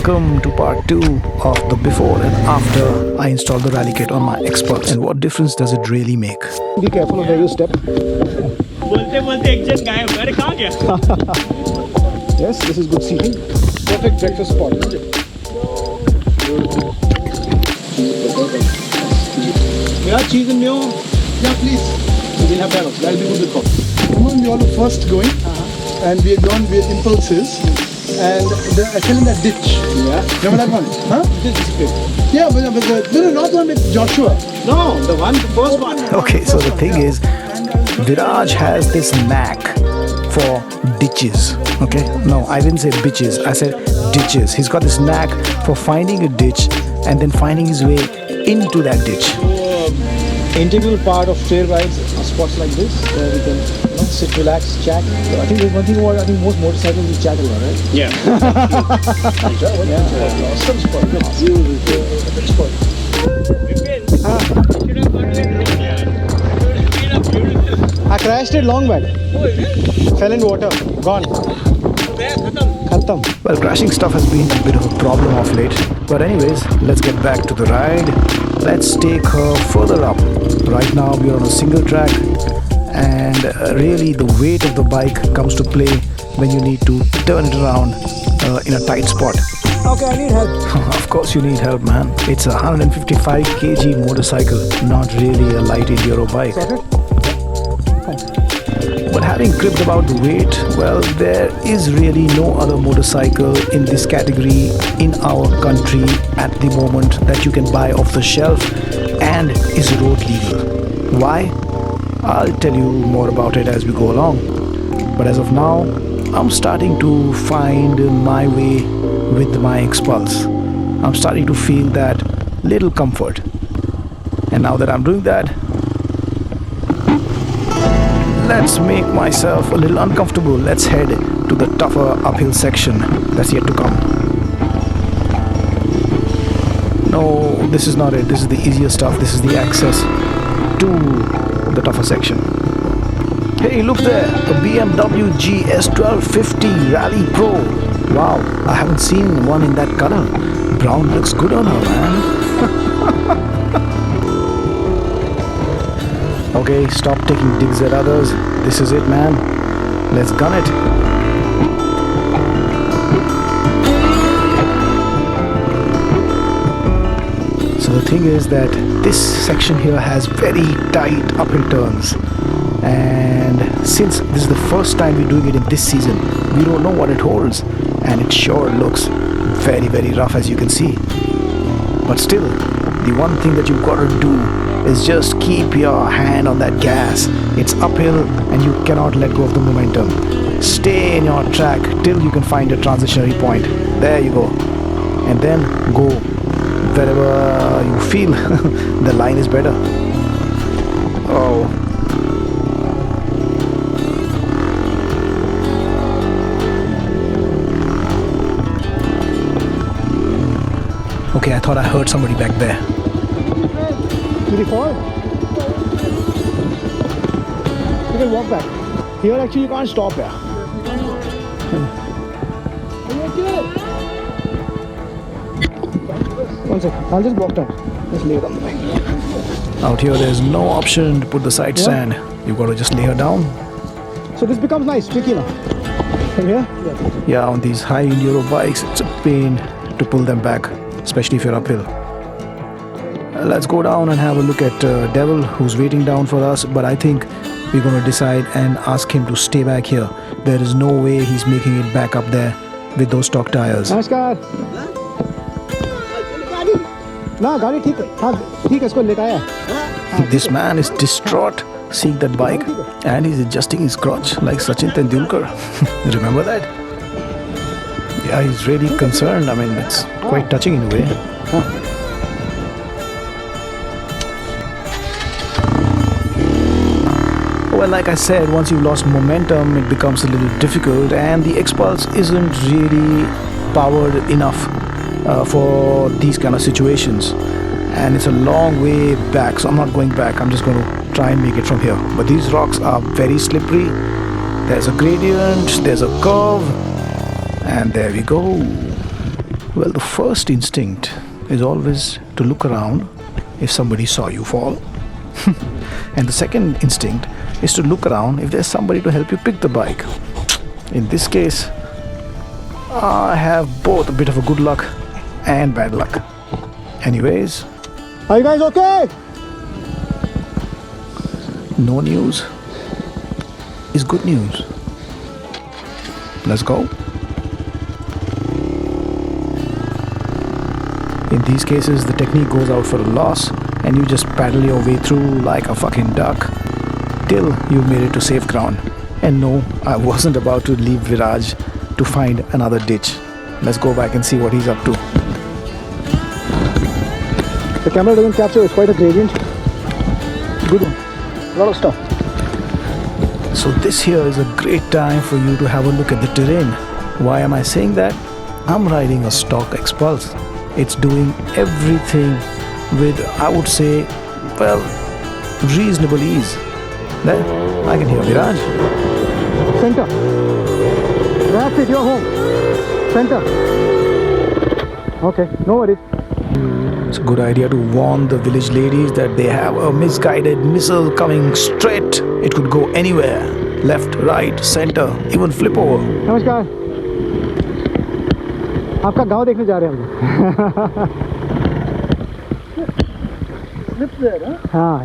welcome to part 2 of the before and after I installed the rally kit on my Xpulse, and what difference does it really make. Be careful of where you step. बोलते बोलते एक जन गायब, अरे कहाँ गया? Yes, this is good seating. Perfect breakfast spot. Yeah, cheese and mayo. Yeah, please. We'll have that. That'll be good with coffee. Remember, we all were first going, and we had gone with impulses, and I fell in that ditch. Yeah. Remember that one? Huh? Just disappeared. Yeah, but no, not the one with Joshua. No, the first one. Okay, so the thing is, Viraj has this knack for ditches. Okay, no, I didn't say bitches, I said ditches. He's got this knack for finding a ditch and then finding his way into that ditch. Integral part of trail rides are spots like this where we can sit, relax, chat. So I think there's one thing about most motorcycles we chat a lot, right? Yeah. Yeah. Awesome spot. Good spot. I crashed it long back. Fell in water. Gone. Khatam. Well, crashing stuff has been a bit of a problem of late. But anyways, let's get back to the ride. Let's take her further up. Right now we are on a single track, and really the weight of the bike comes to play when you need to turn it around in a tight spot. Okay, I need help. Of course you need help, man. It's a 155 kg motorcycle, not really a light enduro bike. But having cribbed about the weight, well, there is really no other motorcycle in this category in our country at the moment that you can buy off the shelf and is road legal. Why? I'll tell you more about it as we go along. But as of now, I'm starting to find my way with my Xpulse. I'm starting to feel that little comfort. And now that I'm doing that, let's make myself a little uncomfortable. Let's head to the tougher uphill section that's yet to come. No, this is not it. This is the easier stuff. This is the access to the tougher section. Hey, look there, a BMW GS 1250 Rally Pro. Wow, I haven't seen one in that color. Brown looks good on her, man. Okay, stop taking digs at others. This is it, man. Let's gun it. So the thing is that this section here has very tight uphill turns. And since this is the first time we're doing it in this season, we don't know what it holds. And it sure looks very, very rough, as you can see. But still, the one thing that you've got to do is just keep your hand on that gas. It's uphill and you cannot let go of the momentum. Stay in your track till you can find a transitionary point. There you go. And then go wherever you feel the line is better. Oh. Okay, I thought I heard somebody back there. Did he fall? You can walk back. Here actually you can't stop here. One sec, I'll just walk down. Just lay it on the bike. Out here there's no option to put the side stand. You've got to just lay her down. So this becomes nice, tricky now. From here? Yeah, on these high enduro bikes, it's a pain to pull them back, especially if you're uphill. Let's go down and have a look at Devil, who's waiting down for us, but I think we're going to decide and ask him to stay back here. There is no way he's making it back up there with those stock tires. Namaskar. Na, gaadi theek hai. Haan, theek hai, isko letaya. This man is distraught seeing that bike, and he's adjusting his crotch like Sachin Tendulkar. Remember that? Yeah, he's really concerned. I mean, it's quite touching in a way. Well, like I said, once you've lost momentum, it becomes a little difficult, and the Xpulse isn't really powered enough for these kind of situations. And it's a long way back, so I'm not going back. I'm just going to try and make it from here. But these rocks are very slippery. There's a gradient, there's a curve, and there we go. Well, the first instinct is always to look around if somebody saw you fall. And the second instinct is to look around if there's somebody to help you pick the bike. In this case, I have both a bit of a good luck and bad luck. Anyways, Are you guys okay? no news is good news. Let's go. In these cases, the technique goes out for a loss and you just paddle your way through like a fucking duck till you've made it to safe ground. And no, I wasn't about to leave Viraj to find another ditch. Let's go back and see what he's up to. The camera doesn't capture, it's quite a gradient. Good one. A lot of stuff. So this here is a great time for you to have a look at the terrain. Why am I saying that? I'm riding a stock Xpulse. It's doing everything with, I would say, well, reasonable ease. There, I can hear Viraj. Center. That's it, you're home. Center. Okay, no worries. It's a good idea to warn the village ladies that they have a misguided missile coming straight. It could go anywhere. Left, right, center, even flip over. नमस्कार. आपका गांव देखने जा रहे हैं हम. Slip there, huh? हाँ.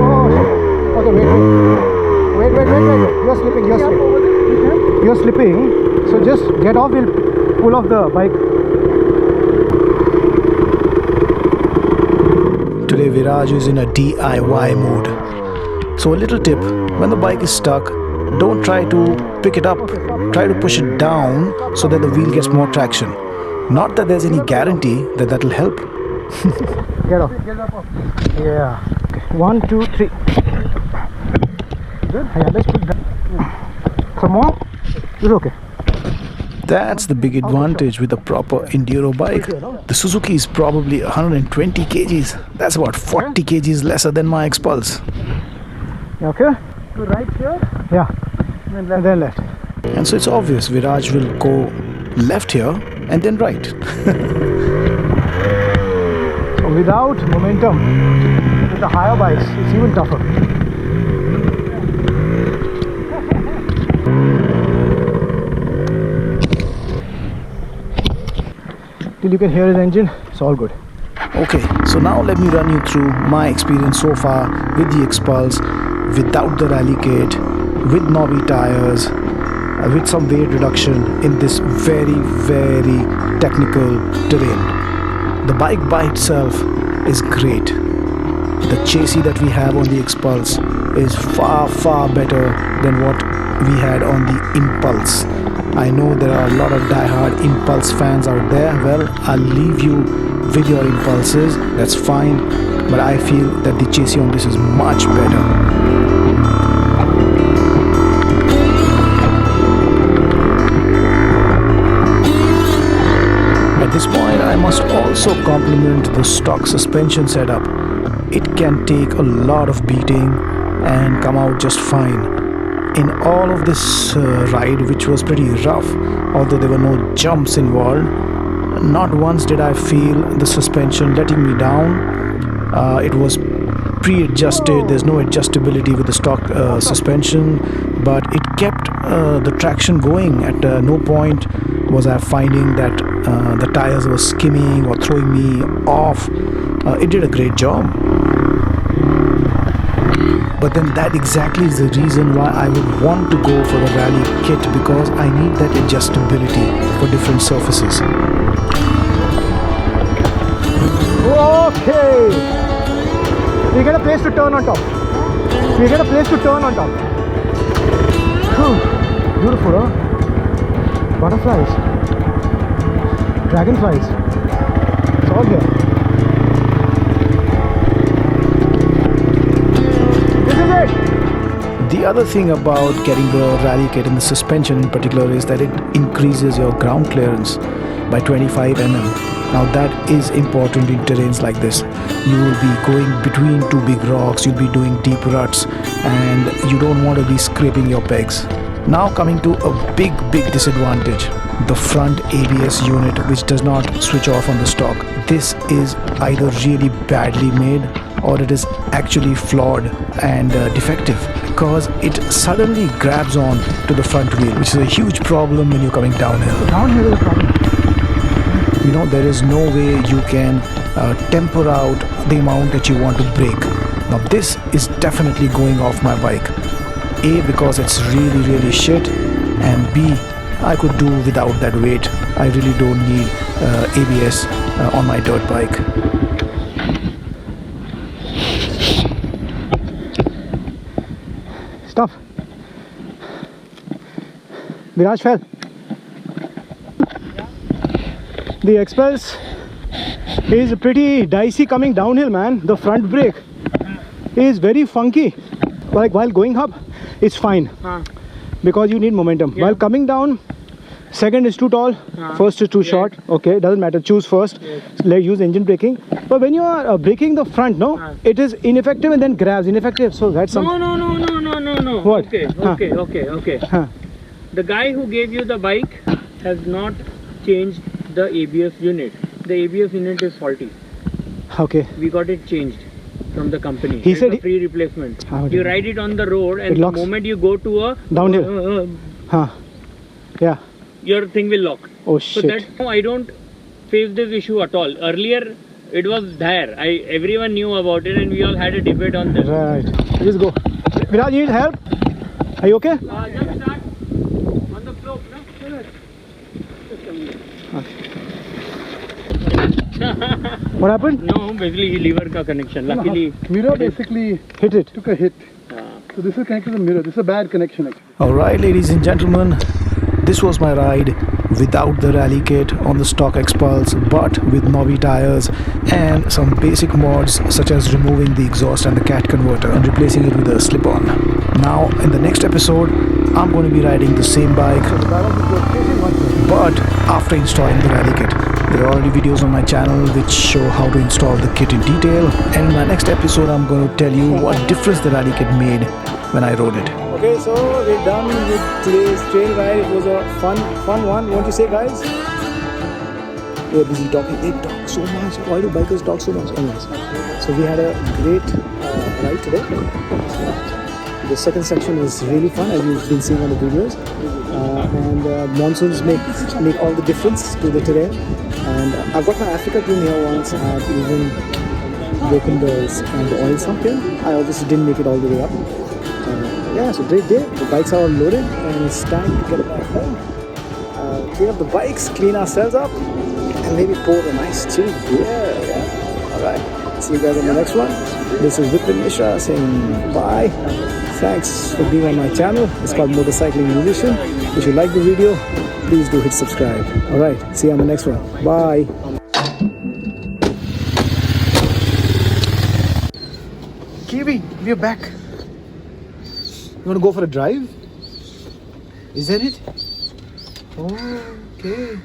Oh, okay, wait. You're slipping. You're slipping. So just get off. We'll pull off the bike. Today Viraj is in a DIY mood. So a little tip, when the bike is stuck, don't try to pick it up. Try to push it down so that the wheel gets more traction. Not that there's any guarantee that that'll help. Get off. Yeah. Okay. 1, 2, 3. Good. Yeah, let's put that. Some more? It's okay. That's the big advantage with a proper enduro bike. The Suzuki is probably 120 kgs. That's about 40 kgs lesser than my Xpulse. You okay? To right here? Yeah. And then left. And so it's obvious Viraj will go left here and then right. So without momentum, with the higher bikes, it's even tougher. Till you can hear his engine, it's all good. Okay, so now let me run you through my experience so far with the Xpulse, without the rally kit, with knobby tires, with some weight reduction in this very, very technical terrain. The bike by itself is great. The chassis that we have on the Xpulse is far, far better than what we had on the Impulse. I know there are a lot of die-hard Impulse fans out there. Well, I'll leave you with your Impulses, that's fine, but I feel that the chassis on this is much better. At this point, I must also compliment the stock suspension setup. It can take a lot of beating and come out just fine. In all of this ride, which was pretty rough, although there were no jumps involved, not once did I feel the suspension letting me down. It was pre-adjusted, there's no adjustability with the stock suspension, but it kept the traction going. At no point was I finding that the tires were skimming or throwing me off. It did a great job. But then that exactly is the reason why I would want to go for the rally kit, because I need that adjustability for different surfaces. Okay. We get a place to turn on top. Whew. Beautiful, huh? Butterflies. Dragonflies. It's all here. The other thing about getting the rally kit and the suspension in particular is that it increases your ground clearance by 25 mm. Now that is important in terrains like this. You will be going between two big rocks, you'll be doing deep ruts, and you don't want to be scraping your pegs. Now coming to a big disadvantage, the front ABS unit, which does not switch off on the stock. This is either really badly made or it is actually flawed and defective, because it suddenly grabs on to the front wheel, which is a huge problem when you're coming downhill. Downhill is a problem. You know, there is no way you can temper out the amount that you want to brake. Now this is definitely going off my bike. A, because it's really shit, and B, I could do without that weight. I really don't need ABS on my dirt bike. Stop. Viraj fell. The Xpulse is pretty dicey coming downhill, man. The front brake is very funky. Like while going up, it's fine because you need momentum. While coming down, second is too tall, first is too short. Okay, doesn't matter. Choose first. Let's use engine braking. But when you are braking the front, no, it is ineffective and then grabs. Ineffective. So that's something. No. What? Okay. The guy who gave you the bike has not changed the ABS unit. The ABS unit is faulty. Okay. We got it changed from the company. He It's said a free replacement. How You did- ride it on the road, It and the locks. moment you go to a Downhill. Yeah. your thing will lock. Oh So shit. that I don't face this issue at all. Earlier, it was there. Everyone knew about it, and we all had a debate on this. Right. Let's go. Viraj, you need help? Are you okay? Just start on the slope, no? What happened? No, basically lever ka connection. Luckily, Mirror basically hit it. took a hit. So this is connected to the mirror. This is a bad connection actually. Alright, ladies and gentlemen, this was my ride without the rally kit on the stock Xpulse, but with knobby tires and some basic mods such as removing the exhaust and the cat converter and replacing it with a slip-on. Now in the next episode, I'm going to be riding the same bike, but after installing the rally kit. There are already videos on my channel which show how to install the kit in detail, and in my next episode I'm going to tell you what difference the rally kit made when I rode it. Okay, so we're done with today's trail ride. It was a fun one. What you say, guys? We're busy talking. They talk so much. Why do bikers talk so much? Anyways, so we had a great ride today. The second section was really fun, as you've been seeing on the videos. And monsoons make all the difference to the terrain. And I've got my Africa green here once. I've even broken the oil sump here. I obviously didn't make it all the way up. Yeah, so great day. The bikes are all loaded, and it's time to get back home. Clean up the bikes, clean ourselves up, and maybe pour a nice chill beer. Yeah. All right. See you guys on the next one. This is Vipin Mishra saying bye. Thanks for being on my channel. It's called Motorcycling Musician. If you like the video, please do hit subscribe. Alright, see you on the next one. Bye. Kiwi, we're back. You want to go for a drive? Is that it? Okay.